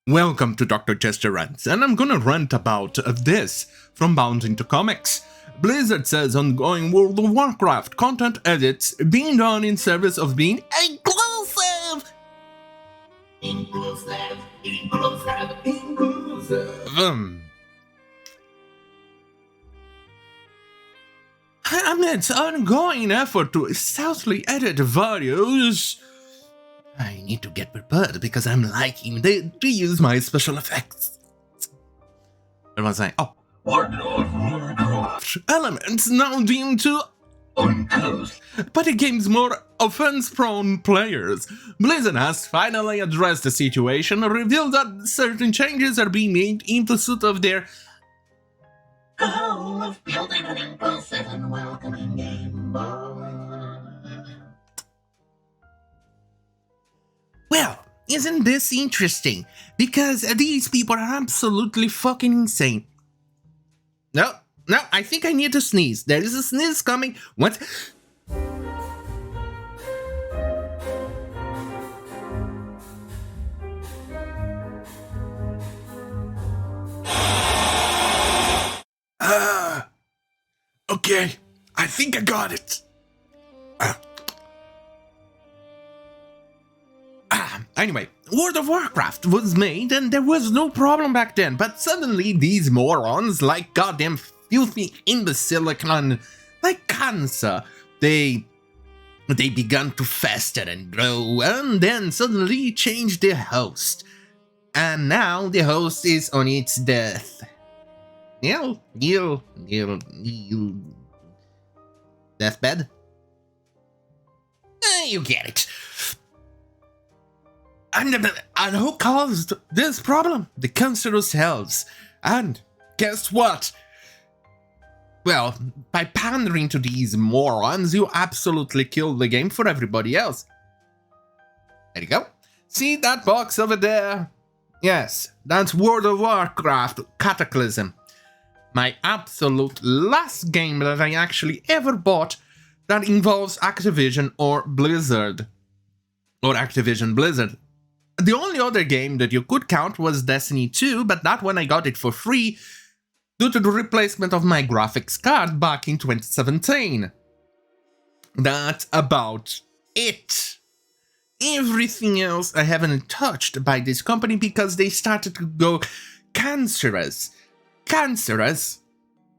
Welcome to Dr. Jester Rants, and I'm gonna rant about this from Bouncing to Comics. Blizzard says ongoing World of Warcraft content edits being done in service of being inclusive! Inclusive. Amidst ongoing effort to stealthily edit videos, I need to get prepared because I'm liking to use my special effects. What was I? Oh. Elements now deemed to uncouth, but it game's more offense-prone players. Blizzard has finally addressed the situation and revealed that certain changes are being made in pursuit of their goal of building an inclusive and welcoming game mode. Well, isn't this interesting? Because these people are absolutely fucking insane. No, I think I need to sneeze. There is a sneeze coming. What? Okay, I think I got it. Anyway, World of Warcraft was made and there was no problem back then, but suddenly these morons, like goddamn filthy imbecile like cancer, they began to fester and grow, and then suddenly changed their host. And now the host is on its death. Deathbed? You get it. And who caused this problem? The cancerous elves. And guess what? Well, by pandering to these morons, you absolutely killed the game for everybody else. There you go. See that box over there? Yes, that's World of Warcraft Cataclysm. My absolute last game that I actually ever bought that involves Activision or Blizzard. Or Activision Blizzard. The only other game that you could count was Destiny 2, but that one I got it for free due to the replacement of my graphics card back in 2017. That's about it. Everything else I haven't touched by this company because they started to go cancerous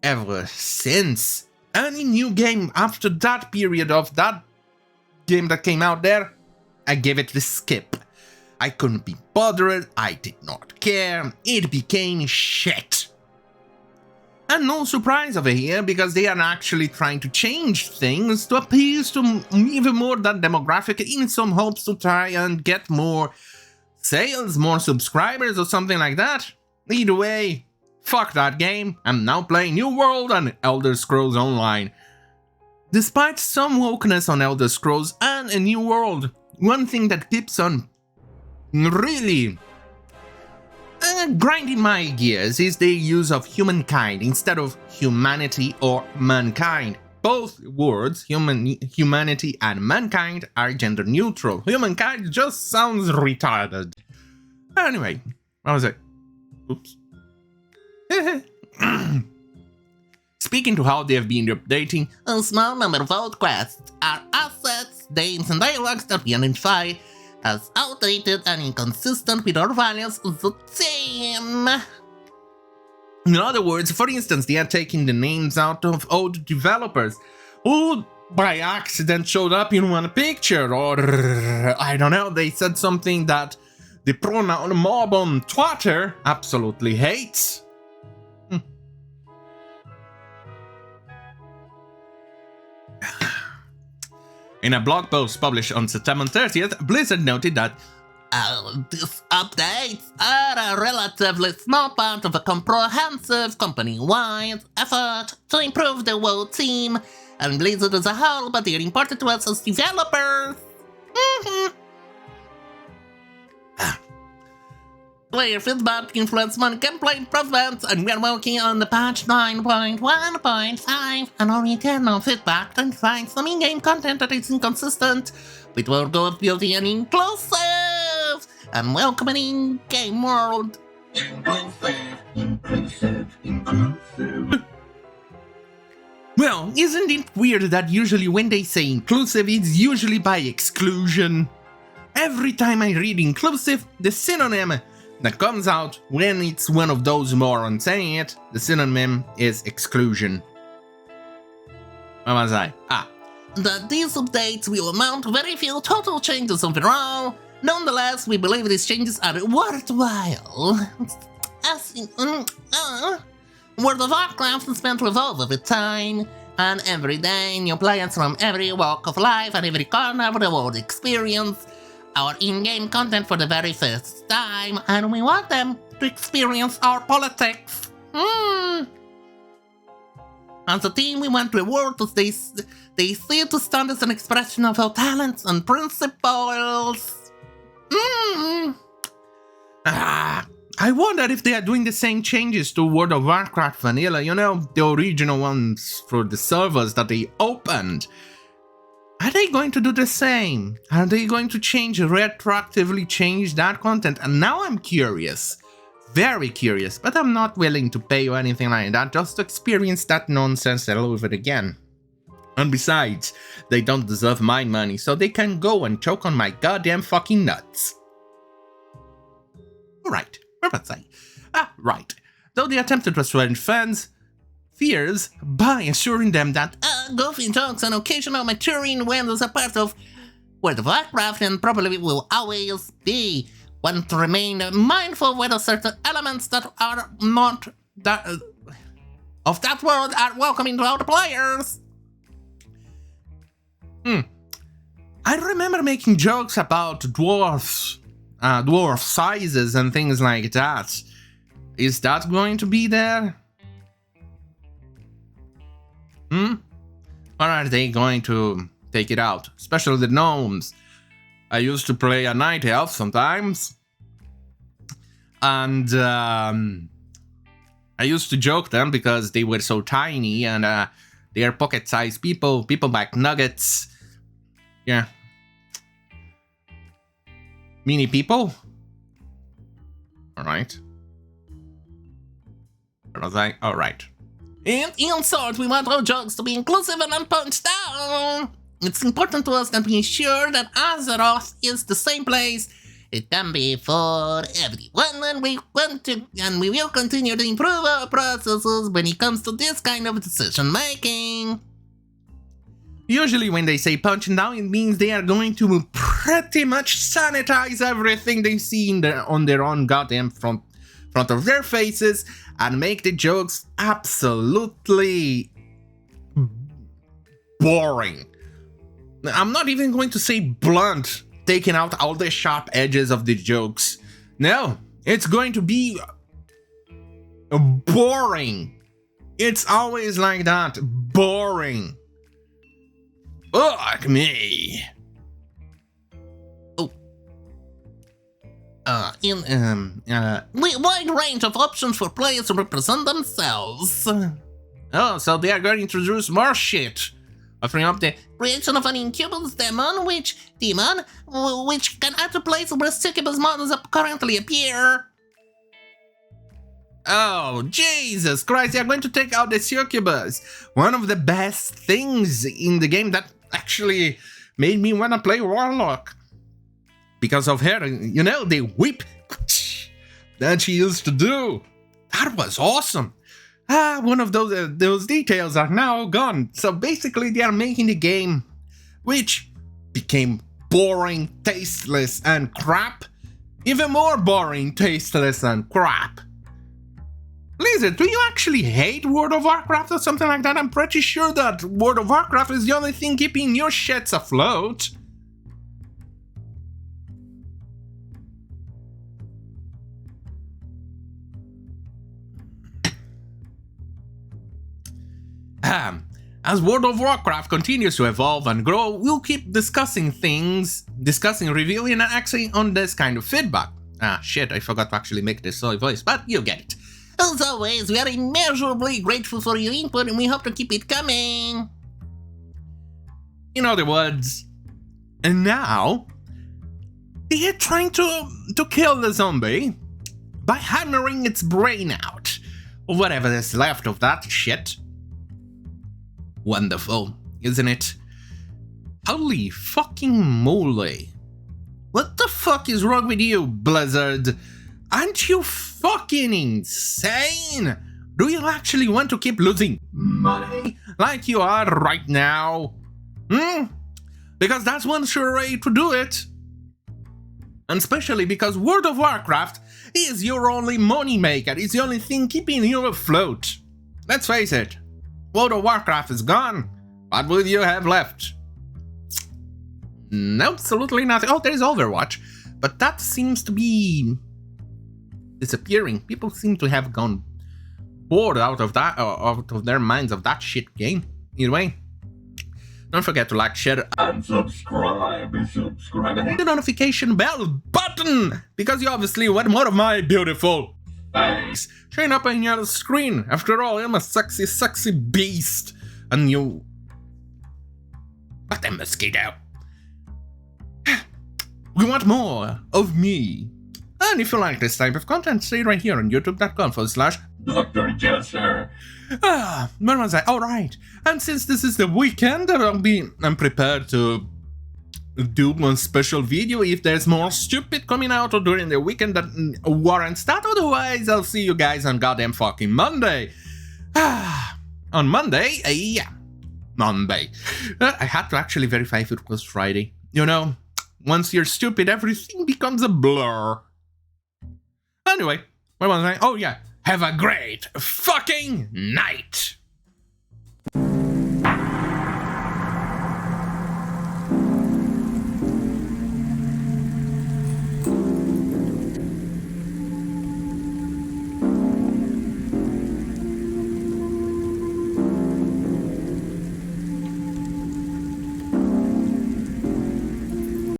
ever since. Any new game after that period of that game that came out there, I gave it the skip. I couldn't be bothered, I did not care, it became shit. And no surprise over here, because they are actually trying to change things to appeal to even more that demographic in some hopes to try and get more sales, more subscribers or something like that. Either way, fuck that game, I'm now playing New World and Elder Scrolls Online. Despite some wokeness on Elder Scrolls and a New World, one thing that keeps on really grinding my gears is the use of humankind instead of humanity or mankind. Both words, humanity and mankind, are gender neutral. Humankind just sounds retarded. Anyway, what was it? Oops. Speaking to how they have been updating, a small number of old quests are assets, names, and dialogues that we identify as outdated and inconsistent with our values of the team. In other words, for instance, they are taking the names out of old developers who by accident showed up in one picture, or I don't know, they said something that the pronoun mob on Twitter absolutely hates. In a blog post published on September 30th, Blizzard noted that these updates are a relatively small part of a comprehensive company-wide effort to improve the WoW team and Blizzard as a whole, but they are important to us as developers. Player feedback influence on gameplay improvements, and we are working on the patch 9.1.5, and our internal feedback and find some in-game content that is inconsistent with our goal of building an inclusive and welcoming in game world. Well, isn't it weird that usually when they say inclusive, it's usually by exclusion? Every time I read inclusive, the synonym that comes out when it's one of those morons saying it, the synonym is exclusion. Where was I? That these updates will amount to very few total changes overall. Nonetheless, we believe these changes are worthwhile. As in, World of Warcraft is meant to evolve over time, and every day new players from every walk of life and every corner of the world experience our in-game content for the very first time, and we want them to experience our politics. As a team, we want reward as they see it to stand as an expression of our talents and principles. I wonder if they are doing the same changes to World of Warcraft Vanilla, you know, the original ones for the servers that they opened. Are they going to do the same? Are they going to retroactively change that content? And now I'm curious. Very curious, but I'm not willing to pay or anything like that just to experience that nonsense all over again. And besides, they don't deserve my money, so they can go and choke on my goddamn fucking nuts. Right, where was I? Right. Though they attempted to assuage fans' fears by assuring them that goofy jokes and occasional maturing windows are part of World of Warcraft and probably will always be. Want to remain mindful whether certain elements that are not that of that world are welcoming to all the players. I remember making jokes about dwarf sizes and things like that. Is that going to be there? Or are they going to take it out? Especially the gnomes. I used to play a night elf sometimes. And I used to joke them because they were so tiny and they are pocket-sized people like nuggets. Yeah. Mini people? Alright. Where was I? Alright. And in short, we want our jokes to be inclusive and unpunched down. It's important to us that we ensure that Azeroth is the same place it can be for everyone, and we will continue to improve our processes when it comes to this kind of decision making. Usually when they say punching down, it means they are going to pretty much sanitize everything they see on their own goddamn front of their faces and make the jokes absolutely boring. I'm not even going to say blunt, taking out all the sharp edges of the jokes. No, it's going to be boring. It's always like that, boring. Fuck me. Wide range of options for players to represent themselves. Oh, so they are going to introduce more shit. Offering up the creation of an incubus demon, which can add to places where succubus models currently appear. Oh, Jesus Christ, they are going to take out the succubus. One of the best things in the game that actually made me want to play Warlock. Because of her, you know, the whip that she used to do. That was awesome. One of those details are now gone. So basically they are making the game, which became boring, tasteless, and crap, even more boring, tasteless, and crap. Blizzard, do you actually hate World of Warcraft or something like that? I'm pretty sure that World of Warcraft is the only thing keeping your shits afloat. As World of Warcraft continues to evolve and grow, we'll keep discussing, revealing, and acting on this kind of feedback. Shit, I forgot to actually make this soy voice, but you get it. As always, we are immeasurably grateful for your input and we hope to keep it coming. In other words, and now, He is trying to kill the zombie by hammering its brain out, or whatever is left of that shit. Wonderful, isn't it? Holy fucking moly. What the fuck is wrong with you, Blizzard? Aren't you fucking insane? Do you actually want to keep losing money like you are right now? Because that's one sure way to do it. And especially because World of Warcraft is your only money maker. It's the only thing keeping you afloat. Let's face it, World of Warcraft is gone. What will you have left? Absolutely nothing. Oh, there's Overwatch, but that seems to be disappearing. People seem to have gone bored out of their minds of that shit game. Either way, don't forget to like, share, and subscribe. Hit the notification bell button, because you obviously want more of my beautiful face showing up on your screen. After all, I'm a sexy, sexy beast, and you... But a mosquito. We want more of me. And if you like this type of content, stay right here on youtube.com/Dr. Jester. Where was I? All right. And since this is the weekend, I'm prepared to do one special video if there's more stupid coming out during the weekend that warrants that. Otherwise, I'll see you guys on goddamn fucking Monday. On Monday? Yeah. Monday. I had to actually verify if it was Friday. You know, once you're stupid, everything becomes a blur. Anyway, what was I? Oh yeah, have a great fucking night!